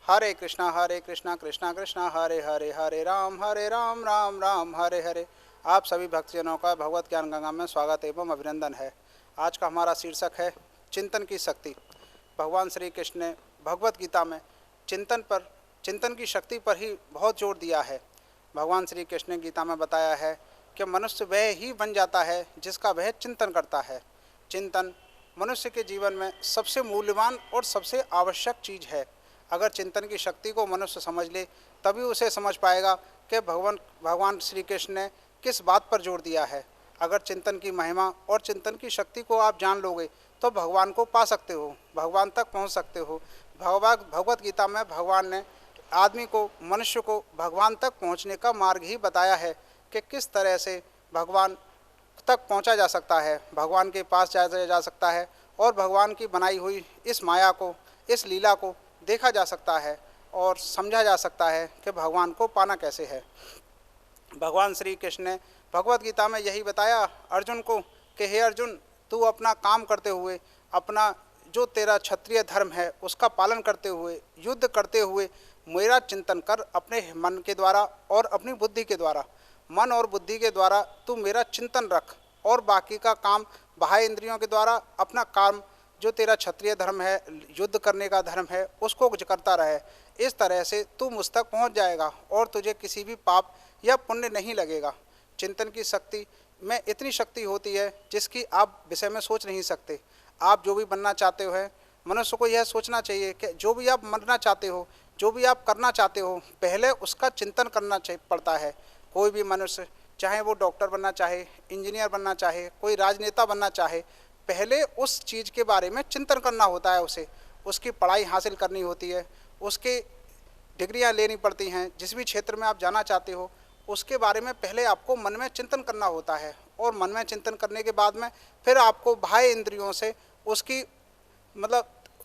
हरे कृष्णा कृष्णा कृष्णा हरे हरे, हरे राम राम राम हरे हरे। आप सभी भक्तजनों का भगवत ज्ञान गंगा में स्वागत एवं अभिनंदन है। आज का हमारा शीर्षक है चिंतन की शक्ति। भगवान श्री कृष्ण ने भगवत गीता में चिंतन की शक्ति पर ही बहुत जोर दिया है। भगवान श्री कृष्ण ने गीता में बताया है कि मनुष्य वह ही बन जाता है जिसका वह चिंतन करता है। चिंतन मनुष्य के जीवन में सबसे मूल्यवान और सबसे आवश्यक चीज़ है। अगर चिंतन की शक्ति को मनुष्य समझ ले तभी उसे समझ पाएगा कि भगवान श्री कृष्ण ने किस बात पर जोर दिया है। अगर चिंतन की महिमा और चिंतन की शक्ति को आप जान लोगे तो भगवान को पा सकते हो, भगवान तक पहुंच सकते हो। भगवत गीता में भगवान ने मनुष्य को भगवान तक पहुंचने का मार्ग ही बताया है कि किस तरह से भगवान तक पहुंचा जा सकता है, भगवान के पास जाया जा सकता है और भगवान की बनाई हुई इस माया को, इस लीला को देखा जा सकता है और समझा जा सकता है कि भगवान को पाना कैसे है। भगवान श्री कृष्ण ने भगवत गीता में यही बताया अर्जुन को कि हे अर्जुन, तू अपना काम करते हुए, अपना जो तेरा क्षत्रिय धर्म है उसका पालन करते हुए, युद्ध करते हुए मेरा चिंतन कर। अपने मन के द्वारा और अपनी बुद्धि के द्वारा, मन और बुद्धि के द्वारा तू मेरा चिंतन रख और बाकी का काम बाह्य इंद्रियों के द्वारा अपना काम, जो तेरा क्षत्रिय धर्म है, युद्ध करने का धर्म है, उसको करता रहे। इस तरह से तू मुझ तक पहुँच जाएगा और तुझे किसी भी पाप या पुण्य नहीं लगेगा। चिंतन की शक्ति में इतनी शक्ति होती है जिसकी आप विषय में सोच नहीं सकते। आप जो भी बनना चाहते हो, मनुष्य को यह सोचना चाहिए कि जो भी आप बनना चाहते हो, जो भी आप करना चाहते हो, पहले उसका चिंतन करना पड़ता है। कोई भी मनुष्य, चाहे वो डॉक्टर बनना चाहे, इंजीनियर बनना चाहे, कोई राजनेता बनना चाहे, पहले उस चीज़ के बारे में चिंतन करना होता है। उसे उसकी पढ़ाई हासिल करनी होती है, उसके डिग्रियां लेनी पड़ती हैं। जिस भी क्षेत्र में आप जाना चाहते हो उसके बारे में पहले आपको मन में चिंतन करना होता है और मन में चिंतन करने के बाद में फिर आपको बाह्य इंद्रियों से उसकी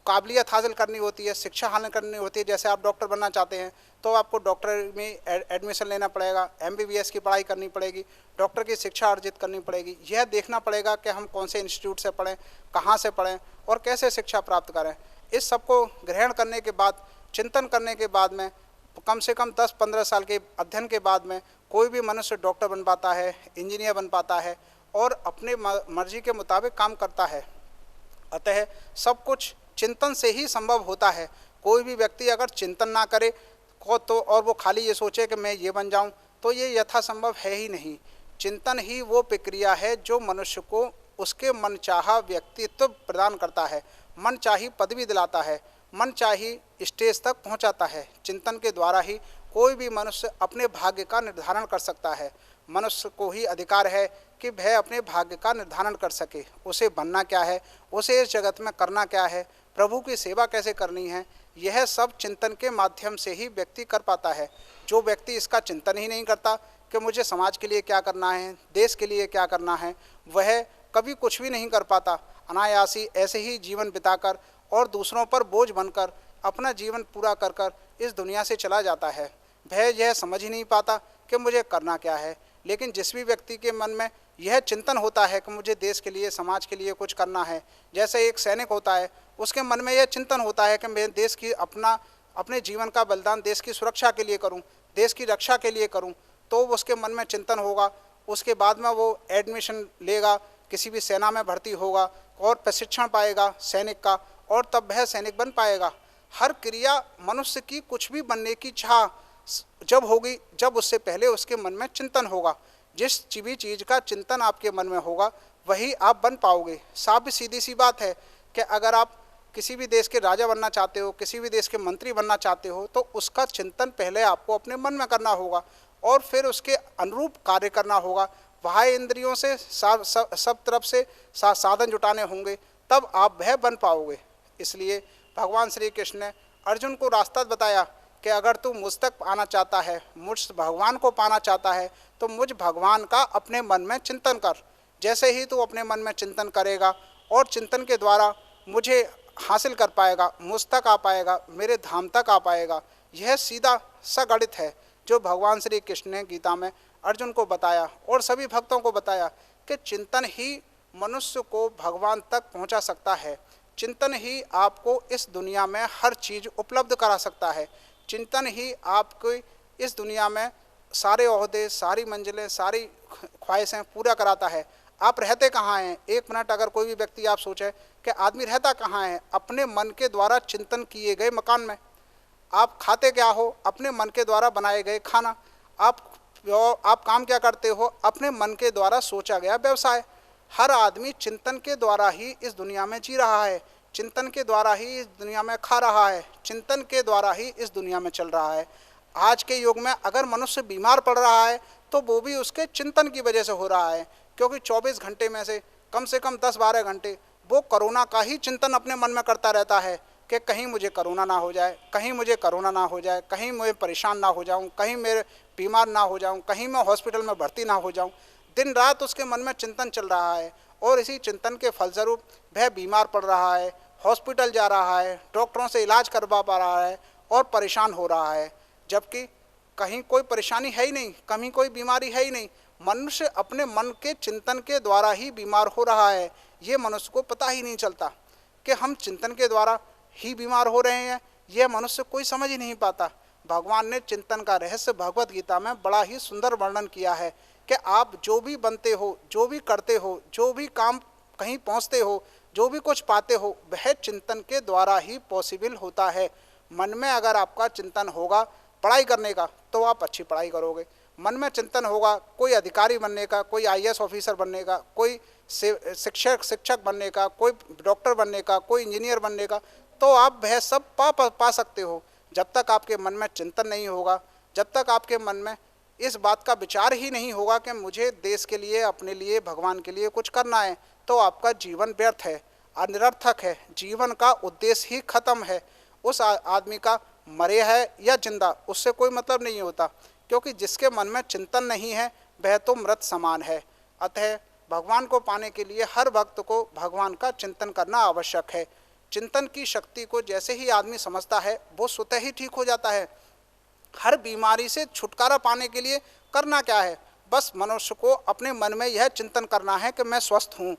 काबिलियत हासिल करनी होती है, शिक्षा हासिल करनी होती है। जैसे आप डॉक्टर बनना चाहते हैं तो आपको डॉक्टर में एडमिशन लेना पड़ेगा, MBBS की पढ़ाई करनी पड़ेगी, डॉक्टर की शिक्षा अर्जित करनी पड़ेगी। यह देखना पड़ेगा कि हम कौन से इंस्टीट्यूट से पढ़ें, कहाँ से पढ़ें और कैसे शिक्षा प्राप्त करें। इस सबको ग्रहण करने के बाद, चिंतन करने के बाद में, कम से कम 10-15 साल के अध्ययन के बाद में कोई भी मनुष्य डॉक्टर बन पाता है, इंजीनियर बन पाता है और अपने मर्जी के मुताबिक काम करता है। अतः सब कुछ चिंतन से ही संभव होता है। कोई भी व्यक्ति अगर चिंतन ना करे तो और वो खाली ये सोचे कि मैं ये बन जाऊं, तो ये यथासंभव है ही नहीं। चिंतन ही वो प्रक्रिया है जो मनुष्य को उसके मनचाहा व्यक्तित्व प्रदान करता है, मनचाही पदवी दिलाता है, मनचाही स्टेज तक पहुंचाता है। चिंतन के द्वारा ही कोई भी मनुष्य अपने भाग्य का निर्धारण कर सकता है। मनुष्य को ही अधिकार है कि वह अपने भाग्य का निर्धारण कर सके। उसे बनना क्या है, उसे इस जगत में करना क्या है, प्रभु की सेवा कैसे करनी है, यह सब चिंतन के माध्यम से ही व्यक्ति कर पाता है। जो व्यक्ति इसका चिंतन ही नहीं करता कि मुझे समाज के लिए क्या करना है, देश के लिए क्या करना है, वह कभी कुछ भी नहीं कर पाता। अनायासी ऐसे ही जीवन बिताकर और दूसरों पर बोझ बनकर अपना जीवन पूरा कर कर इस दुनिया से चला जाता है। वह यह समझ ही नहीं पाता कि मुझे करना क्या है। लेकिन जिस भी व्यक्ति के मन में यह चिंतन होता है कि मुझे देश के लिए, समाज के लिए कुछ करना है, जैसे एक सैनिक होता है, उसके मन में यह चिंतन होता है कि मैं देश की अपने जीवन का बलिदान देश की सुरक्षा के लिए करूं, देश की रक्षा के लिए करूं, तो उसके मन में चिंतन होगा। उसके बाद में वो एडमिशन लेगा, किसी भी सेना में भर्ती होगा और प्रशिक्षण पाएगा सैनिक का, और तब वह सैनिक बन पाएगा। हर क्रिया मनुष्य की कुछ भी बनने की चाह जब होगी, जब उससे पहले उसके मन में चिंतन होगा। जिस भी चीज़ का चिंतन आपके मन में होगा वही आप बन पाओगे। साफ सीधी सी बात है कि अगर आप किसी भी देश के राजा बनना चाहते हो, किसी भी देश के मंत्री बनना चाहते हो, तो उसका चिंतन पहले आपको अपने मन में करना होगा और फिर उसके अनुरूप कार्य करना होगा। बाह्य इंद्रियों से सब तरफ से साधन जुटाने होंगे, तब आप वह बन पाओगे। इसलिए भगवान श्री कृष्ण ने अर्जुन को रास्ता बताया कि अगर तू मुझ तक आना चाहता है, मुझ भगवान को पाना चाहता है, तो मुझ भगवान का अपने मन में चिंतन कर। जैसे ही तू अपने मन में चिंतन करेगा और चिंतन के द्वारा मुझे हासिल कर पाएगा, मुझ तक आ पाएगा, मेरे धाम तक आ पाएगा। यह सीधा सा गणित है जो भगवान श्री कृष्ण ने गीता में अर्जुन को बताया और सभी भक्तों को बताया कि चिंतन ही मनुष्य को भगवान तक पहुंचा सकता है। चिंतन ही आपको इस दुनिया में हर चीज़ उपलब्ध करा सकता है। चिंतन ही आपको इस दुनिया में सारे ओहदे, सारी मंजिलें, सारी ख्वाहिशें पूरा कराता है। आप रहते कहाँ हैं? एक मिनट अगर कोई भी व्यक्ति आप सोचे कि आदमी रहता कहाँ है? अपने मन के द्वारा चिंतन किए गए मकान में। आप खाते क्या हो? अपने मन के द्वारा बनाए गए खाना। आप काम क्या करते हो? अपने मन के द्वारा सोचा गया व्यवसाय। हर आदमी चिंतन के द्वारा ही इस दुनिया में जी रहा है, चिंतन के द्वारा ही इस दुनिया में खा रहा है, चिंतन के द्वारा ही इस दुनिया में चल रहा है। आज के युग में अगर मनुष्य बीमार पड़ रहा है तो वो भी उसके चिंतन की वजह से हो रहा है, क्योंकि 24 घंटे में से कम 10-12 घंटे वो कोरोना का ही चिंतन अपने मन में करता रहता है कि कहीं मुझे कोरोना ना हो जाए, कहीं मुझे कोरोना ना हो जाए, कहीं मैं परेशान ना हो जाऊं, कहीं मेरे बीमार ना हो जाऊं, कहीं मैं हॉस्पिटल में भर्ती ना हो जाऊं। दिन रात उसके मन में चिंतन चल रहा है और इसी चिंतन के फलस्वरूप वह बीमार पड़ रहा है, हॉस्पिटल जा रहा है, डॉक्टरों से इलाज करवा पा रहा है और परेशान हो रहा है, जबकि कहीं कोई परेशानी है ही नहीं, कहीं कोई बीमारी है ही नहीं। मनुष्य अपने मन के चिंतन के द्वारा ही बीमार हो रहा है। ये मनुष्य को पता ही नहीं चलता कि हम चिंतन के द्वारा ही बीमार हो रहे हैं। यह मनुष्य कोई समझ ही नहीं पाता। भगवान ने चिंतन का रहस्य भगवत गीता में बड़ा ही सुंदर वर्णन किया है कि आप जो भी बनते हो, जो भी करते हो, जो भी काम कहीं पहुंचते हो, जो भी कुछ पाते हो, वह चिंतन के द्वारा ही पॉसिबल होता है। मन में अगर आपका चिंतन होगा पढ़ाई करने का तो आप अच्छी पढ़ाई करोगे। मन में चिंतन होगा कोई अधिकारी बनने का, कोई IAS ऑफिसर बनने का, कोई शिक्षक बनने का, कोई डॉक्टर बनने का, कोई इंजीनियर बनने का, तो आप वह सब पा सकते हो। जब तक आपके मन में चिंतन नहीं होगा, जब तक आपके मन में इस बात का विचार ही नहीं होगा कि मुझे देश के लिए, अपने लिए, भगवान के लिए कुछ करना है, तो आपका जीवन व्यर्थ है, अनिरर्थक है, जीवन का उद्देश्य ही खत्म है। उस आदमी का मरे है या जिंदा उससे कोई मतलब नहीं होता, क्योंकि जिसके मन में चिंतन नहीं है वह तो मृत समान है। अतः भगवान को पाने के लिए हर भक्त को भगवान का चिंतन करना आवश्यक है। चिंतन की शक्ति को जैसे ही आदमी समझता है वो स्वतः ही ठीक हो जाता है। हर बीमारी से छुटकारा पाने के लिए करना क्या है? बस मनुष्य को अपने मन में यह चिंतन करना है कि मैं स्वस्थ हूँ।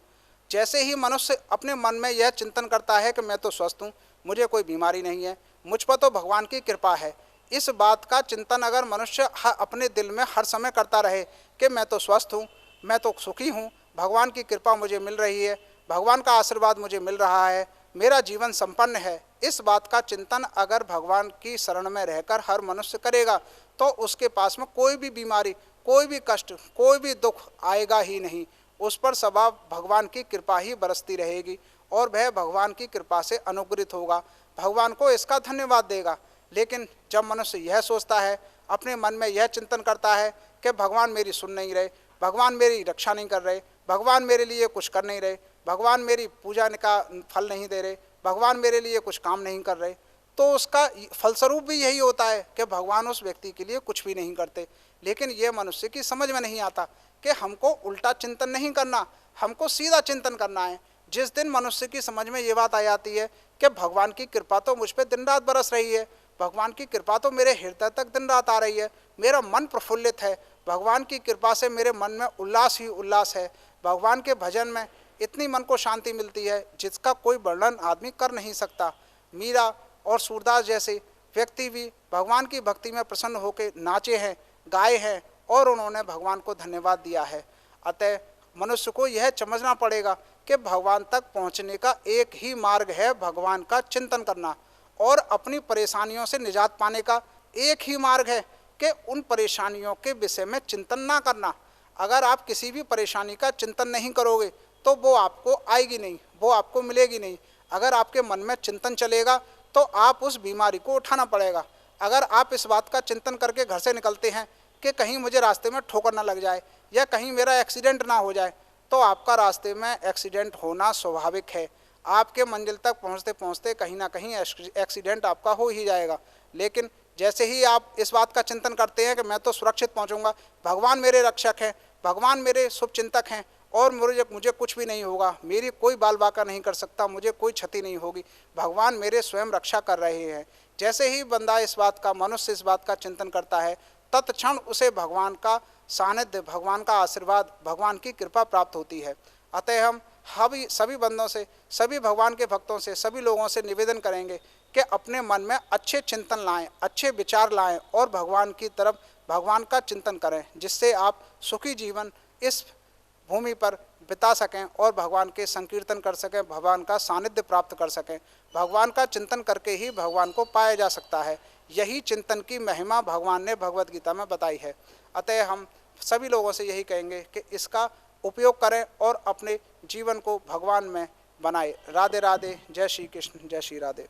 जैसे ही मनुष्य अपने मन में यह चिंतन करता है कि मैं तो स्वस्थ हूँ, मुझे कोई बीमारी नहीं है, मुझ पर तो भगवान की कृपा है, इस बात का चिंतन अगर मनुष्य अपने दिल में हर समय करता रहे कि मैं तो स्वस्थ हूँ, मैं तो सुखी हूँ, भगवान की कृपा मुझे मिल रही है, भगवान का आशीर्वाद मुझे मिल रहा है, मेरा जीवन संपन्न है, इस बात का चिंतन अगर भगवान की शरण में रहकर हर मनुष्य करेगा तो उसके पास में कोई भी बीमारी, कोई भी कष्ट, कोई भी दुख आएगा ही नहीं। उस पर सदा भगवान की कृपा ही बरसती रहेगी और वह भगवान की कृपा से अनुग्रहित होगा, भगवान को इसका धन्यवाद देगा। लेकिन जब मनुष्य यह सोचता है, अपने मन में यह चिंतन करता है कि भगवान मेरी सुन नहीं रहे, भगवान मेरी रक्षा नहीं कर रहे, भगवान मेरे लिए कुछ कर नहीं रहे, भगवान मेरी पूजा का फल नहीं दे रहे, भगवान मेरे लिए कुछ काम नहीं कर रहे, तो उसका फलस्वरूप भी यही होता है कि भगवान उस व्यक्ति के लिए कुछ भी नहीं करते। लेकिन ये मनुष्य की समझ में नहीं आता कि हमको उल्टा चिंतन नहीं करना, हमको सीधा चिंतन करना है। जिस दिन मनुष्य की समझ में ये बात आ जाती है कि भगवान की कृपा तो मुझ पर दिन रात बरस रही है, भगवान की कृपा तो मेरे हृदय तक दिन रात आ रही है, मेरा मन प्रफुल्लित है, भगवान की कृपा से मेरे मन में उल्लास ही उल्लास है, भगवान के भजन में इतनी मन को शांति मिलती है जिसका कोई वर्णन आदमी कर नहीं सकता। मीरा और सूरदास जैसे व्यक्ति भी भगवान की भक्ति में प्रसन्न होकर नाचे हैं, गाए हैं और उन्होंने भगवान को धन्यवाद दिया है। अतः मनुष्य को यह समझना पड़ेगा कि भगवान तक पहुंचने का एक ही मार्ग है भगवान का चिंतन करना, और अपनी परेशानियों से निजात पाने का एक ही मार्ग है कि उन परेशानियों के विषय में चिंतन ना करना। अगर आप किसी भी परेशानी का चिंतन नहीं करोगे तो वो आपको आएगी नहीं, वो आपको मिलेगी नहीं। अगर आपके मन में चिंतन चलेगा तो आप उस बीमारी को उठाना पड़ेगा। अगर आप इस बात का चिंतन करके घर से निकलते हैं कि कहीं मुझे रास्ते में ठोकर ना लग जाए या कहीं मेरा एक्सीडेंट ना हो जाए, तो आपका रास्ते में एक्सीडेंट होना स्वाभाविक है। आपके मंजिल तक पहुंचते पहुंचते कहीं ना कहीं एक्सीडेंट आपका हो ही जाएगा। लेकिन जैसे ही आप इस बात का चिंतन करते हैं कि मैं तो सुरक्षित पहुंचूंगा, भगवान मेरे रक्षक हैं, भगवान मेरे शुभचिंतक हैं और मुझे कुछ भी नहीं होगा, मेरी कोई बाल बाका नहीं कर सकता, मुझे कोई क्षति नहीं होगी, भगवान मेरे स्वयं रक्षा कर रहे हैं। जैसे ही बंदा इस बात का, मनुष्य इस बात का चिंतन करता है, तत्क्षण उसे भगवान का सानिध्य, भगवान का आशीर्वाद, भगवान की कृपा प्राप्त होती है। अतः हम हम सभी बंदों से, सभी भगवान के भक्तों से, सभी लोगों से निवेदन करेंगे कि अपने मन में अच्छे चिंतन लाएं, अच्छे विचार लाएं और भगवान की तरफ, भगवान का चिंतन करें, जिससे आप सुखी जीवन इस भूमि पर बिता सकें और भगवान के संकीर्तन कर सकें, भगवान का सानिध्य प्राप्त कर सकें। भगवान का चिंतन करके ही भगवान को पाया जा सकता है। यही चिंतन की महिमा भगवान ने भगवत गीता में बताई है। अतः हम सभी लोगों से यही कहेंगे कि इसका उपयोग करें और अपने जीवन को भगवान में बनाए। राधे राधे। जय श्री कृष्ण, जय श्री राधे।